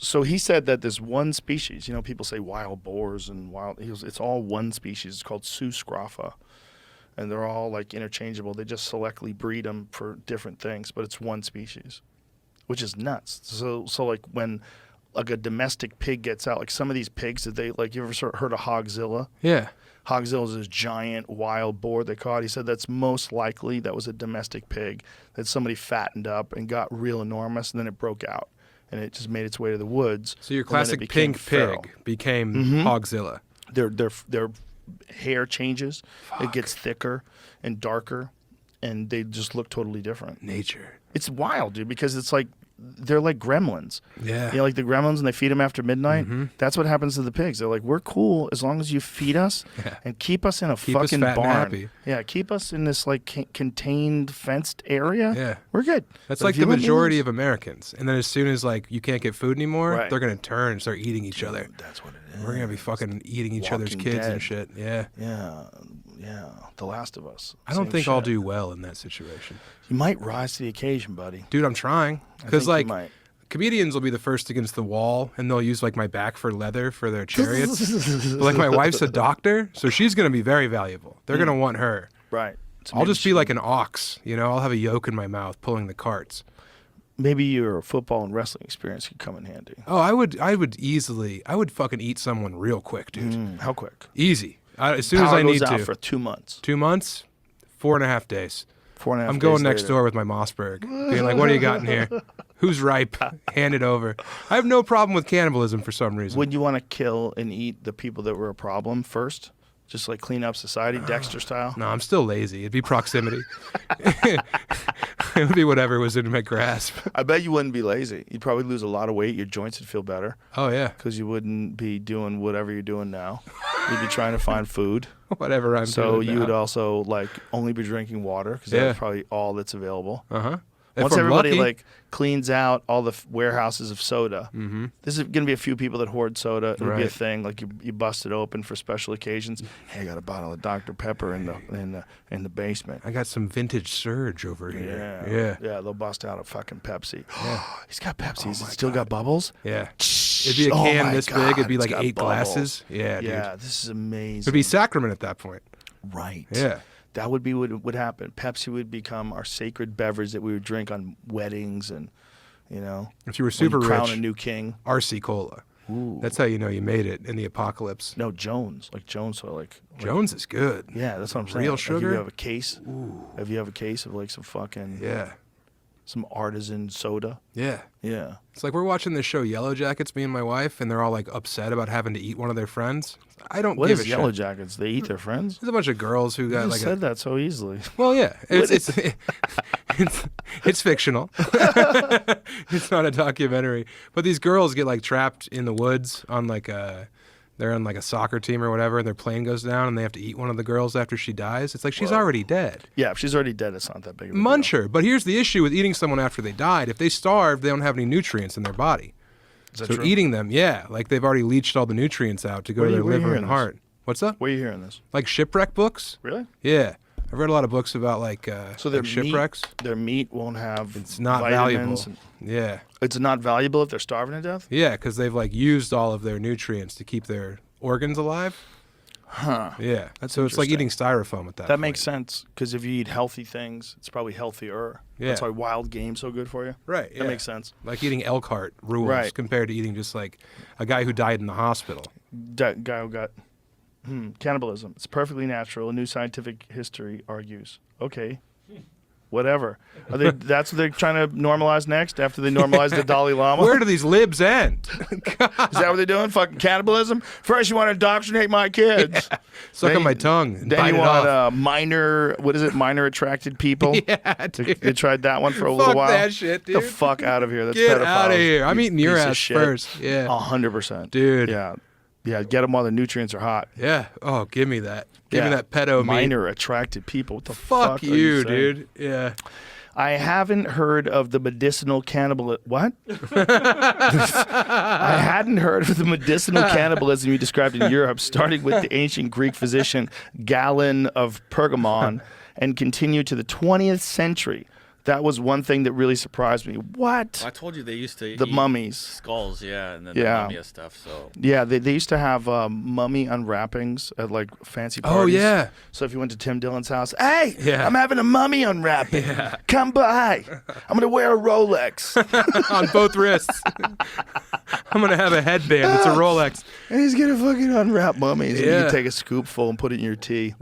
So he said that this one species, people say wild boars and it's all one species. It's called Suscrapha. And they're all like interchangeable. They just selectively breed them for different things, but it's one species, which is nuts. So like when like a domestic pig gets out, like some of these pigs that you ever heard of Hogzilla? Yeah. Hogzilla is this giant wild boar they caught. He said that's most likely that was a domestic pig that somebody fattened up and got real enormous, and then it broke out. And it just made its way to the woods. So your classic pink pig became Hogzilla. Their hair changes. Fuck. It gets thicker and darker, and they just look totally different. Nature. It's wild, dude, because it's like they're like gremlins. Yeah. Like the gremlins, and they feed them after midnight. That's what happens to the pigs. They're like, we're cool as long as you feed us and keep us in a fucking barn. Happy. Yeah, keep us in this like contained, fenced area. Yeah. We're good. That's like the majority of Americans. And then as soon as like you can't get food anymore, they're going to turn and start eating each other. That's what it is. We're going to be fucking eating each other's kids and shit. Yeah. Yeah. The Last of Us. I don't think I'll do well in that situation. You might rise to the occasion, buddy. Dude, I'm trying. Because like comedians will be the first against the wall, and they'll use like my back for leather for their chariots. But, like my wife's a doctor, so she's going to be very valuable. They're going to want her. Right. So I'll just be like an ox, I'll have a yoke in my mouth pulling the carts. Maybe your football and wrestling experience could come in handy. Oh, I would fucking eat someone real quick, dude. How quick? Easy. As soon as I need to. For 2 months. 2 months? 4.5 days. 4.5 days. I'm going next door with my Mossberg, being like, what do you got in here? Who's ripe? Hand it over. I have no problem with cannibalism for some reason. Would you want to kill and eat the people that were a problem first? Just like clean up society, Dexter style? No, I'm still lazy. It'd be proximity. It would be whatever was in my grasp. I bet you wouldn't be lazy. You'd probably lose a lot of weight. Your joints would feel better. Oh, yeah. Because you wouldn't be doing whatever you're doing now. You'd be trying to find food. Whatever I'm doing. So you would also like only be drinking water because that's probably all that's available. Uh-huh. Once everybody like cleans out all the warehouses of soda, this is going to be a few people that hoard soda. It'll be a thing. Like you bust it open for special occasions. Hey, I got a bottle of Dr. Pepper in the basement. I got some vintage Surge over here. Yeah. They'll bust out a fucking Pepsi. Yeah. He's got Pepsi. Has it still got bubbles? Yeah. It'd be a can this big. It'd be like 8 glasses. Yeah, dude. Yeah, this is amazing. It'd be sacrament at that point. Right. Yeah. That would be what would happen. Pepsi would become our sacred beverage that we would drink on weddings and, if you were super rich, crown a new king. RC Cola. Ooh. That's how you know you made it in the apocalypse. No, Jones. Like Jones. So like Jones is good. Yeah, that's what I'm saying. Real like sugar? If you have a case. Ooh. If you have a case of like some fucking. Yeah. Some artisan soda. Yeah. Yeah. It's like we're watching this show Yellow Jackets, me and my wife, and they're all like upset about having to eat one of their friends. I don't give a shit. What is Yellow Jackets? They eat their friends? There's a bunch of girls who got like said that so easily. Well, yeah. It's fictional. It's not a documentary. But these girls get like trapped in the woods on like they're on like a soccer team or whatever, and their plane goes down, and they have to eat one of the girls after she dies. It's like she's already dead. Yeah, if she's already dead, it's not that big of a deal. Munch her. But here's the issue with eating someone after they died. If they starve, they don't have any nutrients in their body. Is that so true? Eating them, like they've already leached all the nutrients out to go to their liver and heart. What's up? Where are you hearing this? Like shipwreck books. Really? Yeah. I've read a lot of books about like so their shipwrecks. Their meat won't have. It's not valuable. Yeah. It's not valuable if they're starving to death. Yeah, because they've like used all of their nutrients to keep their organs alive. Huh. Yeah. So it's like eating styrofoam at that point. That makes sense because if you eat healthy things, it's probably healthier. Yeah. That's why wild game's so good for you. Right. Yeah. That makes sense. Like eating elk heart rules compared to eating just like a guy who died in the hospital. That guy who got cannibalism. It's perfectly natural. A new scientific history argues. Okay. Whatever. That's what they're trying to normalize next after they normalize the Dalai Lama? Where do these libs end? Is that what they're doing? Fucking cannibalism? First you want to indoctrinate my kids. Yeah. Suck on my tongue and then bite you it want off. minor attracted people. Yeah, dude. They tried that one for a little while. Fuck that shit, dude. Get the fuck out of here. That's Get pedophiles. out of here. I'm eating your ass first. Yeah. 100%. Dude. Yeah. Yeah, get them while the nutrients are hot. Yeah. Oh, give me that. Give me that pedo minor attracted people. What the fuck are you dude. Yeah. I haven't heard of the medicinal cannibalism. What? I hadn't heard of the medicinal cannibalism you described in Europe, starting with the ancient Greek physician Galen of Pergamon and continued to the 20th century. That was one thing that really surprised me. What? I told you they used to The eat mummies. skulls, and then Yeah. the mummy stuff. So Yeah, they used to have mummy unwrappings at like fancy parties. Oh yeah. So if you went to Tim Dillon's house, hey, Yeah. I'm having a mummy unwrapping. Yeah. Come by. I'm gonna wear a Rolex. On both wrists. I'm gonna have a headband. It's a Rolex. And he's gonna fucking unwrap mummies. And Yeah. you take a scoopful and put it in your tea.